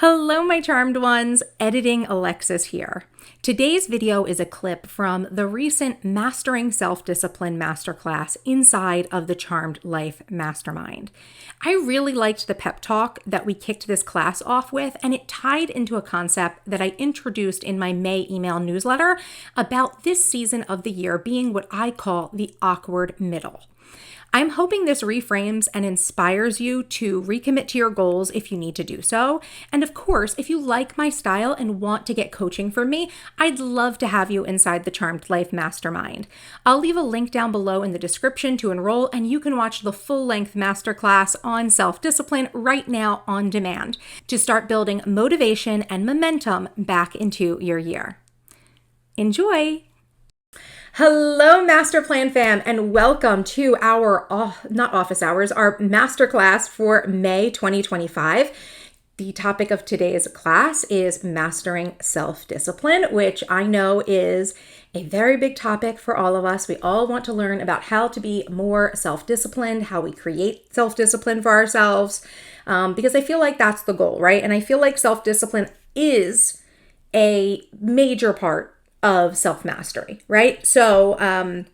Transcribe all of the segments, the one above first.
Hello, my charmed ones. Editing Alexis here. Today's video is a clip from the recent Mastering Self-Discipline masterclass inside of the Charmed Life Mastermind. I really liked the pep talk that we kicked this class off with, and it tied into a concept that I introduced in my May email newsletter about this season of the year being what I call the awkward middle. I'm hoping this reframes and inspires you to recommit to your goals if you need to do so. And of course, if you like my style and want to get coaching from me, I'd love to have you inside the Charmed Life Mastermind. I'll leave a link down below in the description to enroll, and you can watch the full-length masterclass on self-discipline right now on demand to start building motivation and momentum back into your year. Enjoy! Hello, Master Plan fam, and welcome to our, not office hours, our masterclass for May 2025. The topic of today's class is Mastering Self-Discipline, which I know is a very big topic for all of us. We all want to learn about how to be more self-disciplined, how we create self-discipline for ourselves, because I feel like that's the goal, right? And I feel like self-discipline is a major part of self-mastery, right? So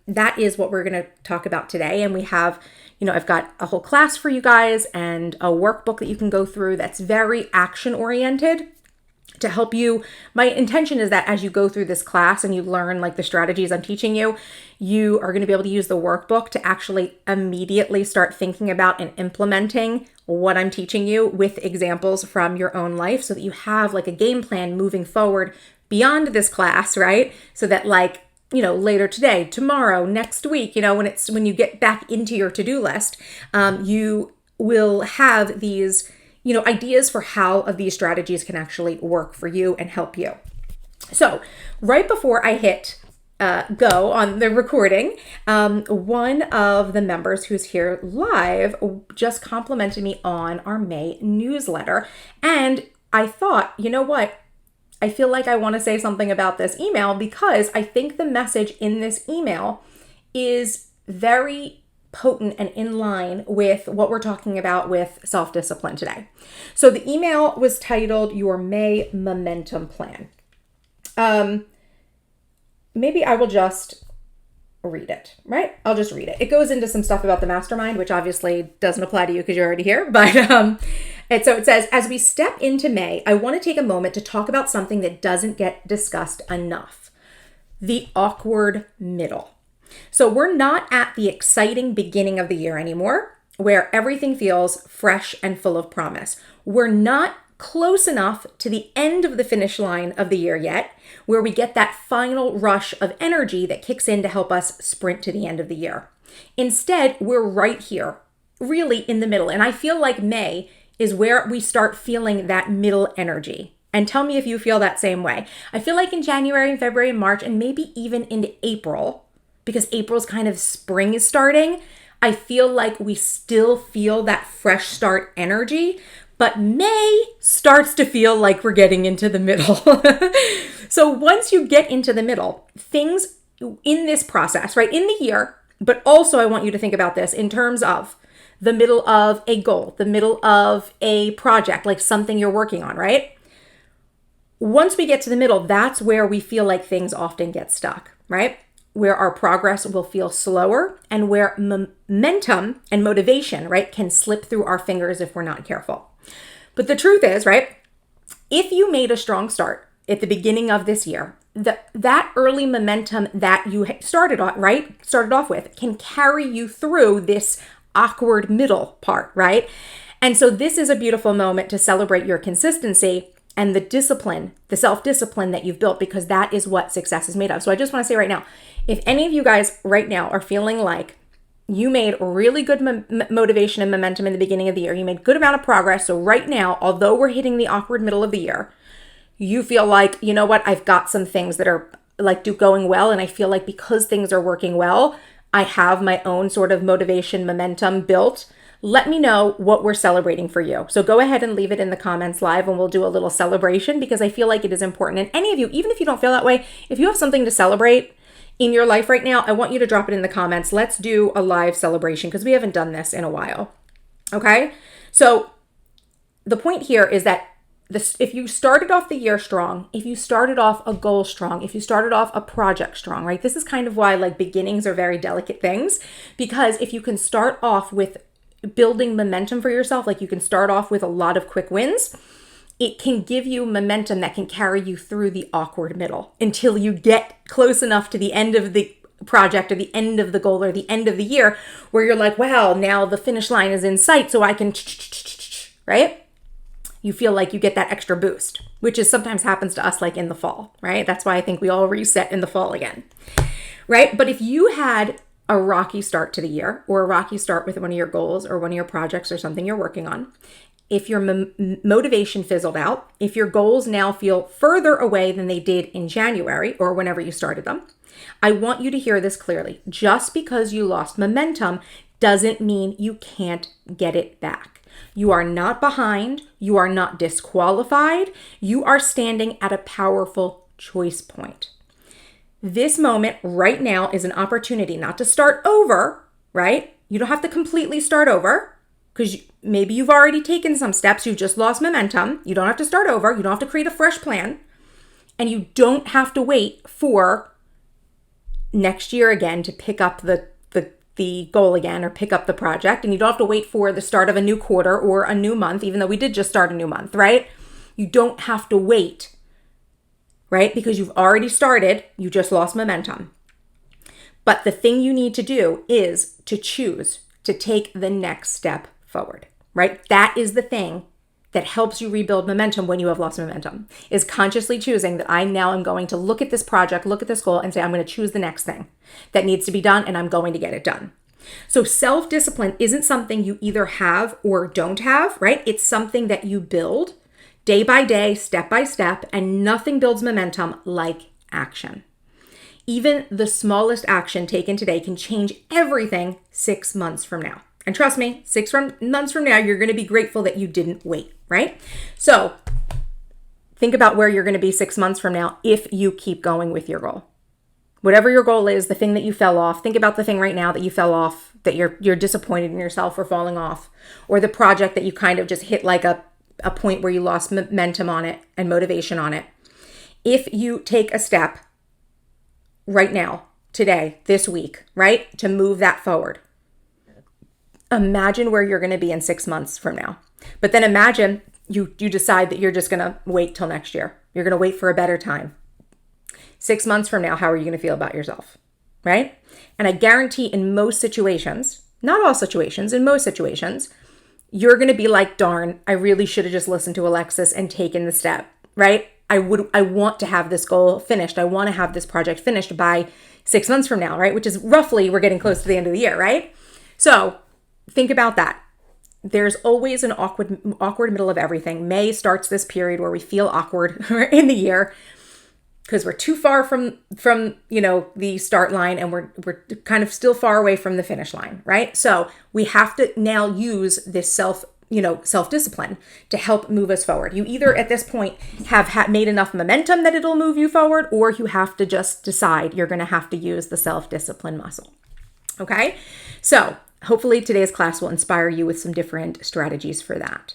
that is what we're going to talk about today. And we have, I've got a whole class for you guys and a workbook that you can go through that's very action-oriented to help you. My intention is that as you go through this class and you learn like the strategies I'm teaching you, you are going to be able to use the workbook to actually immediately start thinking about and implementing what I'm teaching you with examples from your own life so that you have like a game plan moving forward beyond this class, right? So that later today, tomorrow, next week, when you get back into your to-do list, you will have these, ideas for how of these strategies can actually work for you and help you. So right before I hit go on the recording, one of the members who's here live just complimented me on our May newsletter. And I thought, you know what? I feel like I want to say something about this email because I think the message in this email is very potent and in line with what we're talking about with self-discipline today. So the email was titled Your May Momentum Plan. Maybe I will just read it, right? I'll just read it. It goes into some stuff about the mastermind, which obviously doesn't apply to you because you're already here. But and so it says, as we step into May, I want to take a moment to talk about something that doesn't get discussed enough: the awkward middle. So we're not at the exciting beginning of the year anymore, where everything feels fresh and full of promise. We're not close enough to the end of the finish line of the year yet, where we get that final rush of energy that kicks in to help us sprint to the end of the year. Instead, we're right here, really in the middle. And I feel like May is where we start feeling that middle energy. And tell me if you feel that same way. I feel like in January and February and March, and maybe even into April, because April's kind of spring is starting, I feel like we still feel that fresh start energy. But May starts to feel like we're getting into the middle. So once you get into the middle, things in this process, right, in the year, but also I want you to think about this in terms of the middle of a goal, the middle of a project, like something you're working on, right? Once we get to the middle, that's where we feel like things often get stuck, right? Where our progress will feel slower and where momentum and motivation, right, can slip through our fingers if we're not careful. But the truth is, right, if you made a strong start at the beginning of this year, that early momentum that you started off with can carry you through this awkward middle part, right? And so this is a beautiful moment to celebrate your consistency and the discipline, the self-discipline that you've built, because that is what success is made of. So I just want to say right now, if any of you guys right now are feeling like you made really good motivation and momentum in the beginning of the year, you made good amount of progress. So right now, although we're hitting the awkward middle of the year, you feel like, you know what, I've got some things that are going well. And I feel like because things are working well, I have my own sort of motivation, momentum built. Let me know what we're celebrating for you. So go ahead and leave it in the comments live and we'll do a little celebration because I feel like it is important. And any of you, even if you don't feel that way, if you have something to celebrate in your life right now, I want you to drop it in the comments. Let's do a live celebration because we haven't done this in a while. Okay? So the point here is that if you started off the year strong, if you started off a goal strong, if you started off a project strong, right? This is kind of why like beginnings are very delicate things, because if you can start off with building momentum for yourself, like you can start off with a lot of quick wins, it can give you momentum that can carry you through the awkward middle until you get close enough to the end of the project or the end of the goal or the end of the year where you're like, wow, now the finish line is in sight, so I can, right? You feel like you get that extra boost, which is sometimes happens to us like in the fall, right? That's why I think we all reset in the fall again, right? But if you had a rocky start to the year or a rocky start with one of your goals or one of your projects or something you're working on, if your motivation fizzled out, if your goals now feel further away than they did in January or whenever you started them, I want you to hear this clearly. Just because you lost momentum doesn't mean you can't get it back. You are not behind. You are not disqualified. You are standing at a powerful choice point. This moment right now is an opportunity not to start over, right? You don't have to completely start over because maybe you've already taken some steps. You've just lost momentum. You don't have to start over. You don't have to create a fresh plan. And you don't have to wait for next year again to pick up the goal again or pick up the project. And you don't have to wait for the start of a new quarter or a new month, even though we did just start a new month, right? You don't have to wait, right? Because you've already started, you just lost momentum. But the thing you need to do is to choose to take the next step forward, right? That is the thing that helps you rebuild momentum when you have lost momentum, is consciously choosing that I now am going to look at this project, look at this goal and say, I'm going to choose the next thing that needs to be done and I'm going to get it done. So self-discipline isn't something you either have or don't have, right? It's something that you build day by day, step by step, and nothing builds momentum like action. Even the smallest action taken today can change everything 6 months from now. And trust me, 6 months from now, you're going to be grateful that you didn't wait, right? So think about where you're going to be 6 months from now if you keep going with your goal. Whatever your goal is, the thing that you fell off, think about the thing right now that you fell off, that you're disappointed in yourself for falling off, or the project that you kind of just hit like a point where you lost momentum on it and motivation on it. If you take a step right now, today, this week, right, to move that forward, imagine where you're going to be in 6 months from now. But then imagine you decide that you're just going to wait till next year. You're going to wait for a better time. 6 months from now, how are you going to feel about yourself, right? And I guarantee in most situations, not all situations, in most situations, you're going to be like, darn, I really should have just listened to Alexis and taken the step, right? I want to have this goal finished. I want to have this project finished by 6 months from now, right? Which is roughly, we're getting close to the end of the year, right? So think about that. There's always an awkward middle of everything. May starts this period where we feel awkward in the year because we're too far from the start line and we're kind of still far away from the finish line, right? So we have to now use this self-discipline to help move us forward. You either at this point have made enough momentum that it'll move you forward, or you have to just decide you're going to have to use the self-discipline muscle. Okay? So hopefully today's class will inspire you with some different strategies for that.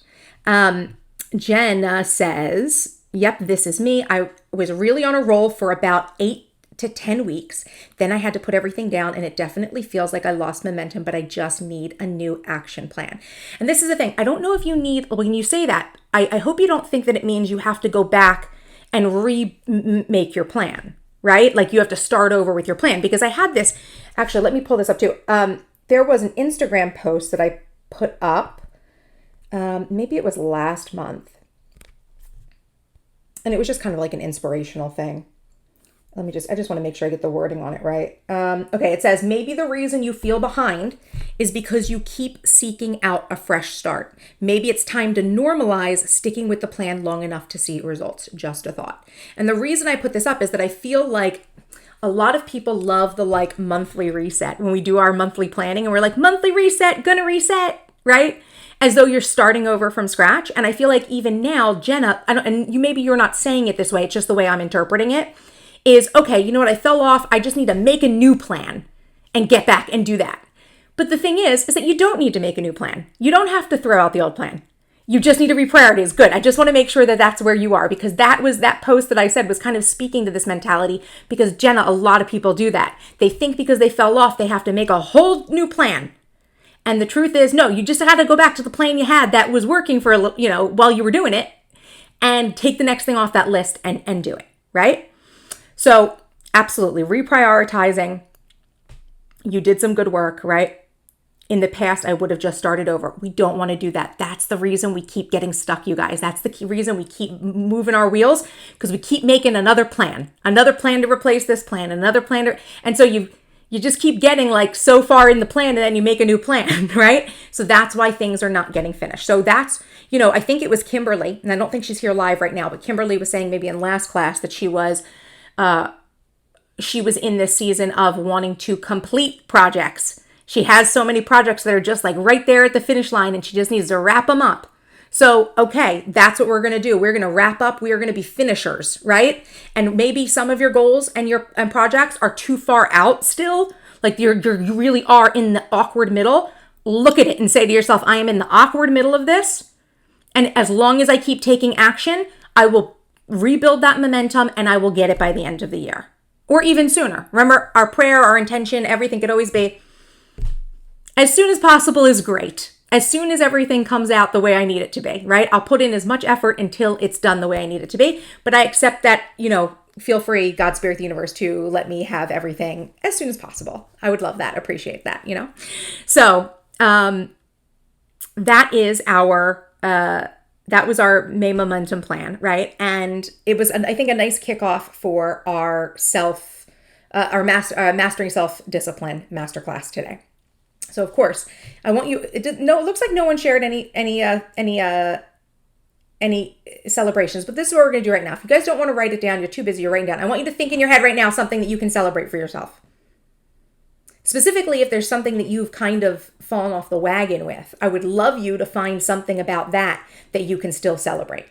Jen says, yep, this is me. I was really on a roll for about 8 to 10 weeks. Then I had to put everything down and it definitely feels like I lost momentum, but I just need a new action plan. And this is the thing. I don't know if you need, when you say that, I hope you don't think that it means you have to go back and remake your plan, right? Like you have to start over with your plan, because I had this, actually, let me pull this up too. There was an Instagram post that I put up, maybe it was last month. And it was just kind of like an inspirational thing. I just want to make sure I get the wording on it right. Okay, it says, maybe the reason you feel behind is because you keep seeking out a fresh start. Maybe it's time to normalize sticking with the plan long enough to see results. Just a thought. And the reason I put this up is that I feel like a lot of people love the like monthly reset when we do our monthly planning and we're like, monthly reset, gonna reset, right? As though you're starting over from scratch. And I feel like even now, Jenna, maybe you're not saying it this way, it's just the way I'm interpreting it, is, okay, you know what, I fell off, I just need to make a new plan and get back and do that. But the thing is that you don't need to make a new plan. You don't have to throw out the old plan. You just need to reprioritize. Good. I just want to make sure that that's where you are, because that post that I said was kind of speaking to this mentality, because Jenna, a lot of people do that. They think because they fell off, they have to make a whole new plan. And the truth is, no, you just had to go back to the plan you had that was working for, while you were doing it, and take the next thing off that list and do it, right? So absolutely reprioritizing. You did some good work, right? In the past, I would have just started over. We don't want to do that. That's the reason we keep getting stuck, you guys. That's the key reason we keep moving our wheels, because we keep making another plan to replace this plan, and so you just keep getting like so far in the plan, and then you make a new plan, right? So that's why things are not getting finished. So that's, I think it was Kimberly, and I don't think she's here live right now, but Kimberly was saying maybe in last class that she was in this season of wanting to complete projects. She has so many projects that are just like right there at the finish line, and she just needs to wrap them up. So, okay, that's what we're going to do. We're going to wrap up. We are going to be finishers, right? And maybe some of your goals and projects are too far out still. Like you really are in the awkward middle. Look at it and say to yourself, I am in the awkward middle of this. And as long as I keep taking action, I will rebuild that momentum and I will get it by the end of the year, or even sooner. Remember, our prayer, our intention, everything could always be as soon as possible is great. As soon as everything comes out the way I need it to be, right? I'll put in as much effort until it's done the way I need it to be. But I accept that, feel free, God, Spirit, the universe, to let me have everything as soon as possible. I would love that, appreciate that, So that is that was our May momentum plan, right? And it was, I think, a nice kickoff for our Mastering Self-Discipline masterclass today. So of course, I want you. It looks like no one shared any celebrations, but this is what we're going to do right now. If you guys don't want to write it down, you're too busy, you're writing down. I want you to think in your head right now something that you can celebrate for yourself. Specifically, if there's something that you've kind of fallen off the wagon with, I would love you to find something about that you can still celebrate.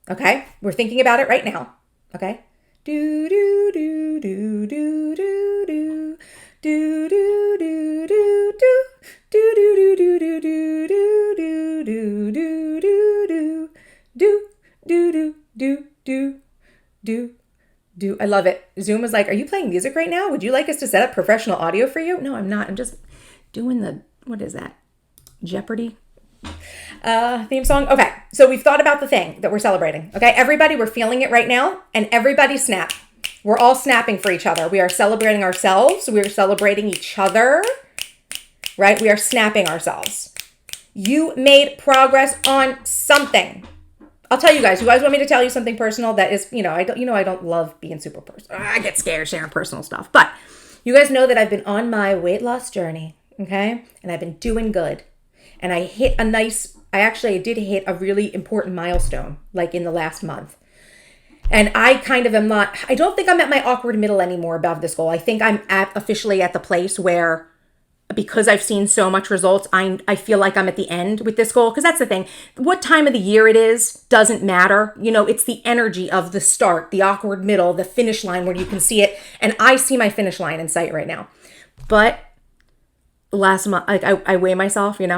Okay, we're thinking about it right now. Okay. Do do do do do do do. Do do do do do do do do do do do do do do do do do. I love it. Zoom was like, "Are you playing music right now? Would you like us to set up professional audio for you?" No, I'm not. I'm just doing what is that? Jeopardy theme song. Okay, so we've thought about the thing that we're celebrating. Okay, everybody, we're feeling it right now, and everybody snap. We're all snapping for each other. We are celebrating ourselves. We are celebrating each other, right? We are snapping ourselves. You made progress on something. I'll tell you guys. You guys want me to tell you something personal that is, I don't love being super personal. I get scared sharing personal stuff. But you guys know that I've been on my weight loss journey, okay? And I've been doing good. And I did hit a really important milestone, like in the last month. And I kind of I don't think I'm at my awkward middle anymore above this goal. I think I'm officially at the place where, because I've seen so much results, I feel like I'm at the end with this goal. Because that's the thing. What time of the year it is doesn't matter. It's the energy of the start, the awkward middle, the finish line where you can see it. And I see my finish line in sight right now. But last month, I weigh myself, and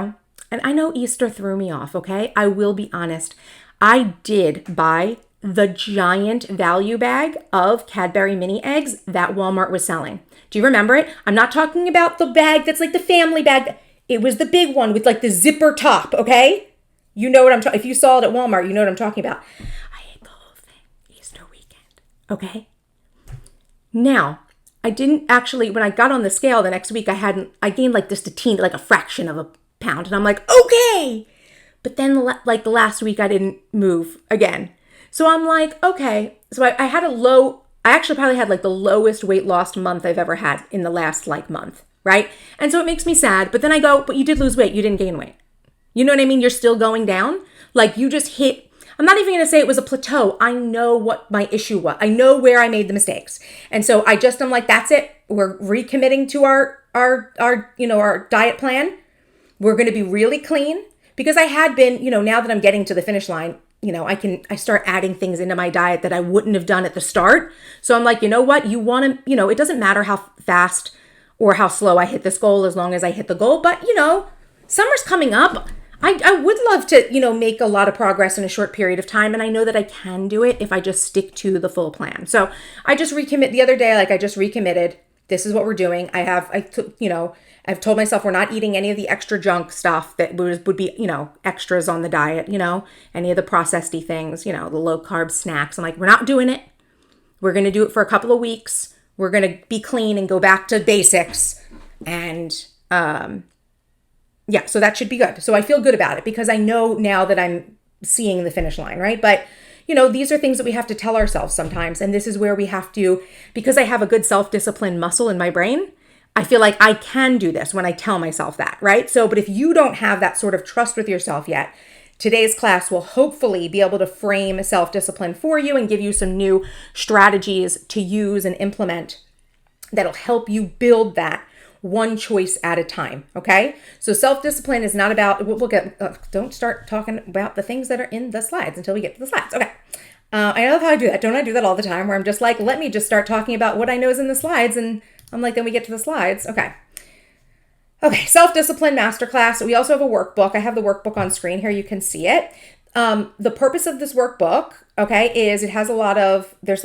I know Easter threw me off, okay? I will be honest. I did buy the giant value bag of Cadbury mini eggs that Walmart was selling. Do you remember it? I'm not talking about the bag that's like the family bag. It was the big one with like the zipper top, okay? You know what I'm talking. If you saw it at Walmart, you know what I'm talking about. I ate the whole thing Easter weekend, okay? Now, I didn't actually, when I got on the scale the next week, I gained like just like a fraction of a pound. And I'm like, okay. But then the last week I didn't move again. So I'm like, okay. So I actually probably had like the lowest weight loss month I've ever had in the last like month, right? And so it makes me sad. But then I go, but you did lose weight. You didn't gain weight. You know what I mean? You're still going down. Like you just hit, I'm not even going to say it was a plateau. I know what my issue was. I know where I made the mistakes. And so I'm like, that's it. We're recommitting to our diet plan. We're going to be really clean, because I had been, now that I'm getting to the finish line, I start adding things into my diet that I wouldn't have done at the start. So I'm like, you know what? You want to, it doesn't matter how fast or how slow I hit this goal as long as I hit the goal. But, summer's coming up. I would love to, make a lot of progress in a short period of time. And I know that I can do it if I just stick to the full plan. So I just recommit the other day, I just recommitted. This is what we're doing. I've told myself we're not eating any of the extra junk stuff that would be, extras on the diet, any of the processed-y things, the low carb snacks. I'm like, we're not doing it. We're going to do it for a couple of weeks. We're going to be clean and go back to basics. And, so that should be good. So I feel good about it because I know now that I'm seeing the finish line, right? But, these are things that we have to tell ourselves sometimes. And this is where we have to, because I have a good self-discipline muscle in my brain, I feel like I can do this when I tell myself that, right? So, but if you don't have that sort of trust with yourself yet, today's class will hopefully be able to frame self-discipline for you and give you some new strategies to use and implement that'll help you build that one choice at a time, okay? So self-discipline is not about, don't start talking about the things that are in the slides until we get to the slides, okay? I love how I do that. Don't I do that all the time where I'm just like, let me just start talking about what I know is in the slides and I'm like, then we get to the slides, okay. Okay, self-discipline masterclass. We also have a workbook. I have the workbook on screen here. You can see it. The purpose of this workbook, okay, is it has a lot of, there's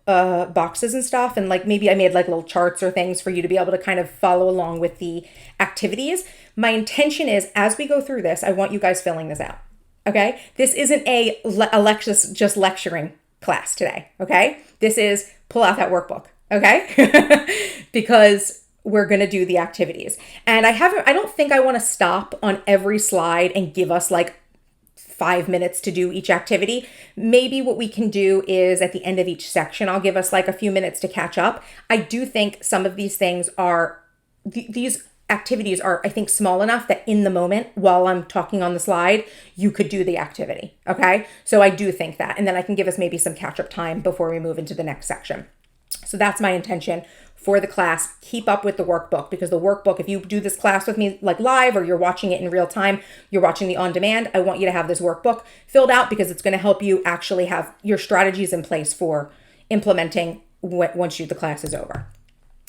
boxes and stuff. And maybe I made little charts or things for you to be able to kind of follow along with the activities. My intention is as we go through this, I want you guys filling this out. Okay. This isn't a Alexis just lecturing class today. Okay. This is pull out that workbook. Okay. Because we're going to do the activities. And I don't think I want to stop on every slide and give us 5 minutes to do each activity. Maybe what we can do is at the end of each section, I'll give us a few minutes to catch up. I do think some of these things these activities are, I think, small enough that in the moment while I'm talking on the slide, you could do the activity. Okay. So I do think that, and then I can give us maybe some catch up time before we move into the next section. So that's my intention for the class. Keep up with the workbook because the workbook, if you do this class with me live or you're watching it in real time, you're watching the on demand, I want you to have this workbook filled out because it's going to help you actually have your strategies in place for implementing once the class is over.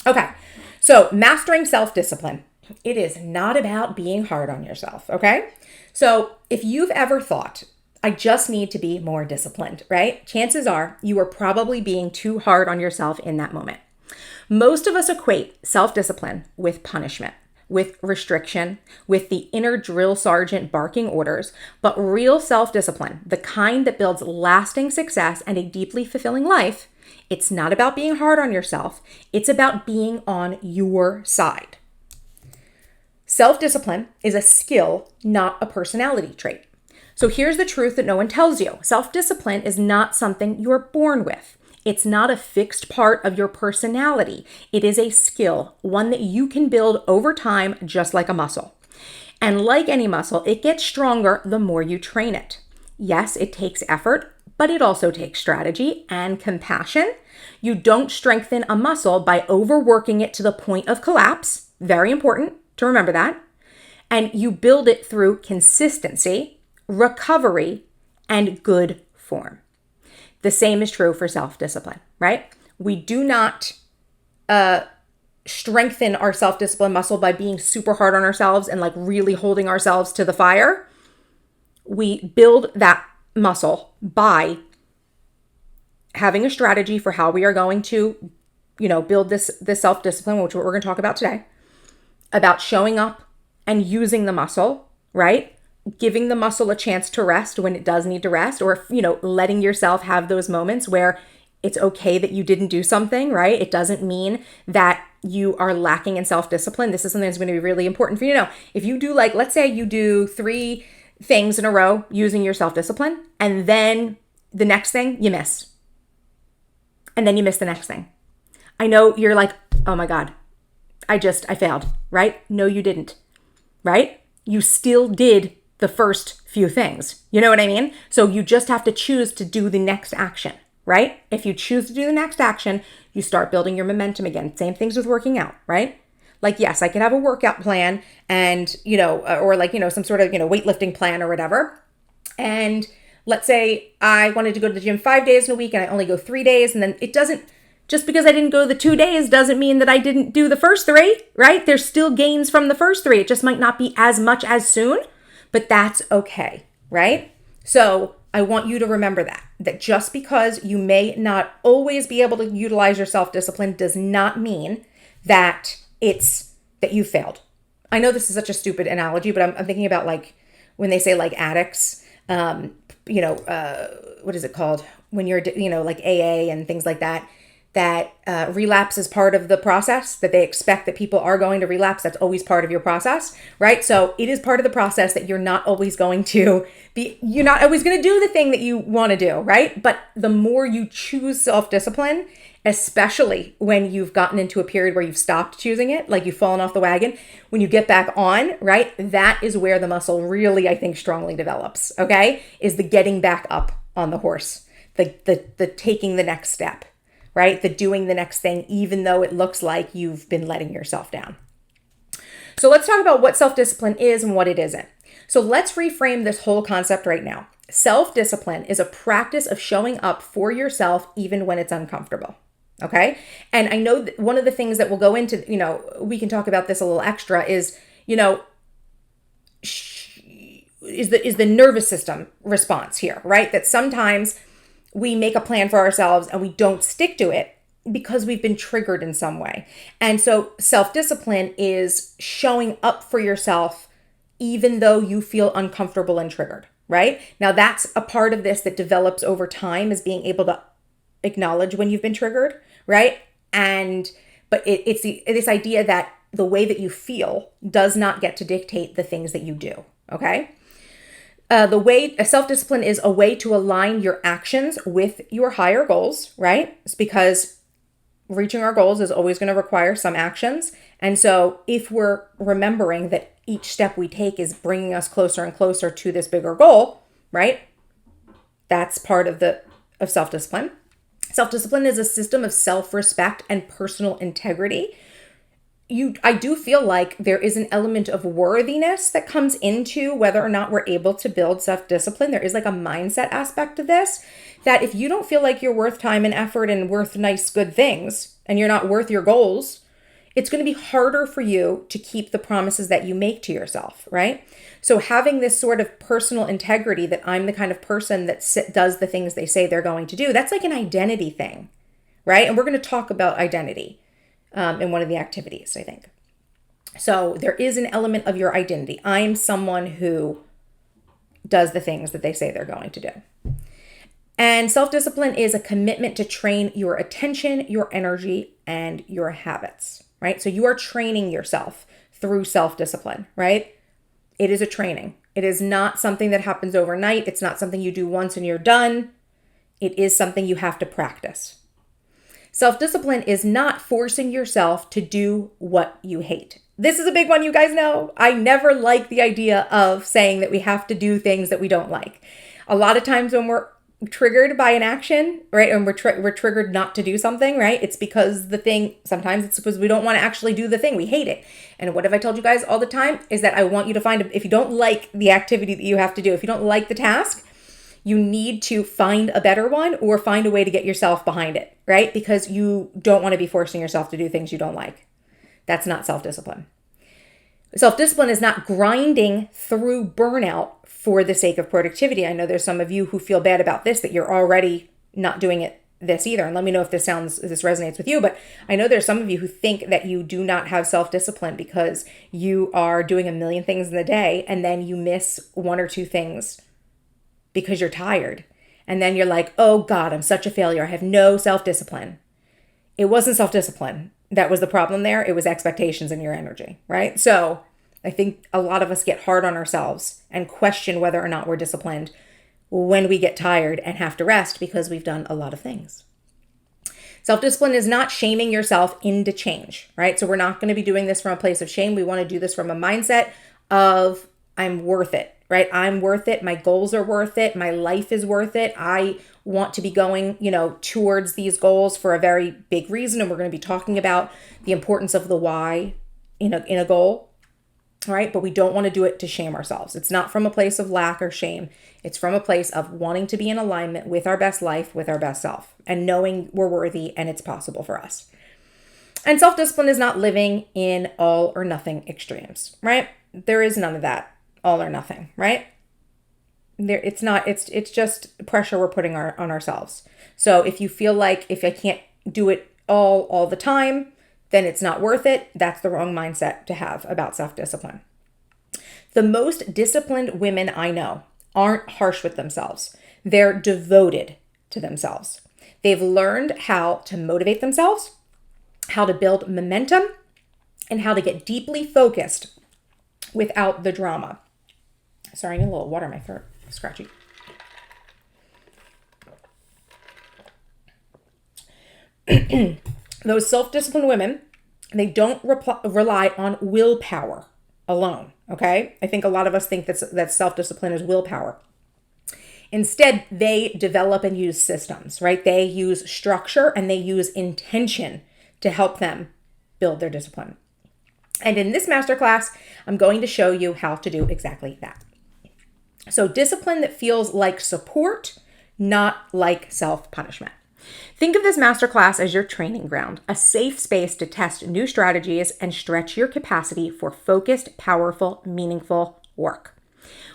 Okay, so mastering self-discipline. It is not about being hard on yourself, okay? So if you've ever thought, I just need to be more disciplined, right? Chances are you are probably being too hard on yourself in that moment. Most of us equate self-discipline with punishment, with restriction, with the inner drill sergeant barking orders, but real self-discipline, the kind that builds lasting success and a deeply fulfilling life, it's not about being hard on yourself. It's about being on your side. Self-discipline is a skill, not a personality trait. So here's the truth that no one tells you. Self-discipline is not something you're born with. It's not a fixed part of your personality. It is a skill, one that you can build over time, just like a muscle. And like any muscle, it gets stronger the more you train it. Yes, it takes effort, but it also takes strategy and compassion. You don't strengthen a muscle by overworking it to the point of collapse. Very important to remember that. And you build it through consistency, recovery, and good form. The same is true for self-discipline, right? We do not strengthen our self-discipline muscle by being super hard on ourselves and really holding ourselves to the fire. We build that muscle by having a strategy for how we are going to, build this self-discipline, which is what we're going to talk about today, about showing up and using the muscle, right? Giving the muscle a chance to rest when it does need to rest, or, letting yourself have those moments where it's okay that you didn't do something, right? It doesn't mean that you are lacking in self-discipline. This is something that's going to be really important for you to know. If you do let's say you do 3 things in a row using your self-discipline, and then the next thing you miss, and then you miss the next thing. I know you're like, oh my God, I failed, right? No, you didn't, right? You still did the first few things. You know what I mean? So you just have to choose to do the next action, right? If you choose to do the next action, you start building your momentum again. Same things with working out, right? Yes, I could have a workout plan and, or some sort of, weightlifting plan or whatever. And let's say I wanted to go to the gym 5 days in a week and I only go 3 days. And then just because I didn't go the 2 days doesn't mean that I didn't do the first 3, right? There's still gains from the first 3. It just might not be as much as soon. but that's okay, right? So I want you to remember that just because you may not always be able to utilize your self-discipline does not mean that that you failed. I know this is such a stupid analogy, but I'm thinking about like when they say like addicts, what is it called? When you're, like AA and things like that, relapse is part of the process, that they expect that people are going to relapse. That's always part of your process, right? So it is part of the process that you're not always going to do the thing that you want to do, right? But the more you choose self-discipline, especially when you've gotten into a period where you've stopped choosing it, like you've fallen off the wagon, when you get back on, right? That is where the muscle really, I think, strongly develops, okay? Is the getting back up on the horse, the taking the next step, right? The doing the next thing, even though it looks like you've been letting yourself down. So let's talk about what self-discipline is and what it isn't. So let's reframe this whole concept right now. Self-discipline is a practice of showing up for yourself even when it's uncomfortable. Okay. And I know that one of the things that we'll go into, we can talk about this a little extra is the nervous system response here, right? That sometimes we make a plan for ourselves and we don't stick to it because we've been triggered in some way. And so self-discipline is showing up for yourself even though you feel uncomfortable and triggered, right? Now that's a part of this that develops over time, is being able to acknowledge when you've been triggered, right? But it's this idea that the way that you feel does not get to dictate the things that you do, okay? Self-discipline is a way to align your actions with your higher goals, right? It's because reaching our goals is always going to require some actions. And so if we're remembering that each step we take is bringing us closer and closer to this bigger goal, right? That's part of self-discipline. Self-discipline is a system of self-respect and personal integrity. I do feel like there is an element of worthiness that comes into whether or not we're able to build self-discipline. There is like a mindset aspect to this, that if you don't feel like you're worth time and effort and worth nice, good things, and you're not worth your goals, it's going to be harder for you to keep the promises that you make to yourself, right? So having this sort of personal integrity that I'm the kind of person that does the things they say they're going to do, that's like an identity thing, right? And we're going to talk about identity in one of the activities, I think. So there is an element of your identity. I'm someone who does the things that they say they're going to do. And self-discipline is a commitment to train your attention, your energy, and your habits, right? So you are training yourself through self-discipline, right? It is a training. It is not something that happens overnight. It's not something you do once and you're done. It is something you have to practice. Self-discipline is not forcing yourself to do what you hate. This is a big one, you guys know. I never like the idea of saying that we have to do things that we don't like. A lot of times when we're triggered by an action, right, and we're triggered not to do something, right, it's because sometimes it's because we don't want to actually do the thing. We hate it. And what have I told you guys all the time is that I want you to if you don't like the activity that you have to do, if you don't like the task, you need to find a better one or find a way to get yourself behind it, right? Because you don't want to be forcing yourself to do things you don't like. That's not self-discipline. Self-discipline is not grinding through burnout for the sake of productivity. I know there's some of you who feel bad about this, that you're already not doing this either. And let me know if this resonates with you. But I know there's some of you who think that you do not have self-discipline because you are doing a million things in the day and then you miss one or two things because you're tired. And then you're like, oh God, I'm such a failure. I have no self-discipline. It wasn't self-discipline that was the problem there. It was expectations in your energy, right? So I think a lot of us get hard on ourselves and question whether or not we're disciplined when we get tired and have to rest because we've done a lot of things. Self-discipline is not shaming yourself into change, right? So we're not going to be doing this from a place of shame. We want to do this from a mindset of I'm worth it, right? I'm worth it. My goals are worth it. My life is worth it. I want to be going, towards these goals for a very big reason. And we're going to be talking about the importance of the why in a goal, right? But we don't want to do it to shame ourselves. It's not from a place of lack or shame. It's from a place of wanting to be in alignment with our best life, with our best self, and knowing we're worthy and it's possible for us. And self-discipline is not living in all or nothing extremes, right? There is none of that. all or nothing, right? It's just pressure we're putting on ourselves. So if you feel like if I can't do it all the time, then it's not worth it. That's the wrong mindset to have about self-discipline. The most disciplined women I know aren't harsh with themselves. They're devoted to themselves. They've learned how to motivate themselves, how to build momentum, and how to get deeply focused without the drama. Sorry, I need a little water in my throat. Scratchy. Those self-disciplined women, they don't rely on willpower alone, okay? I think a lot of us think that self-discipline is willpower. Instead, they develop and use systems, right? They use structure and they use intention to help them build their discipline. And in this masterclass, I'm going to show you how to do exactly that. So discipline that feels like support, not like self-punishment. Think of this masterclass as your training ground, a safe space to test new strategies and stretch your capacity for focused, powerful, meaningful work.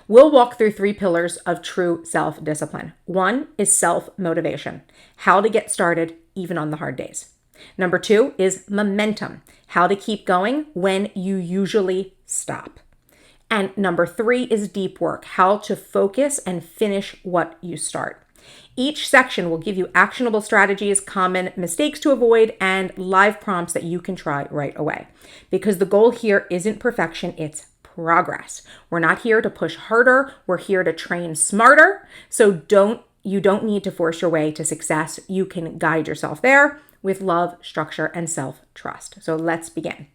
We'll walk through 3 pillars of true self-discipline. 1 is self-motivation, how to get started even on the hard days. Number 2 is momentum, how to keep going when you usually stop. And number 3 is deep work, how to focus and finish what you start. Each section will give you actionable strategies, common mistakes to avoid, and live prompts that you can try right away. Because the goal here isn't perfection, it's progress. We're not here to push harder, we're here to train smarter. So you don't need to force your way to success. You can guide yourself there with love, structure, and self-trust. So let's begin.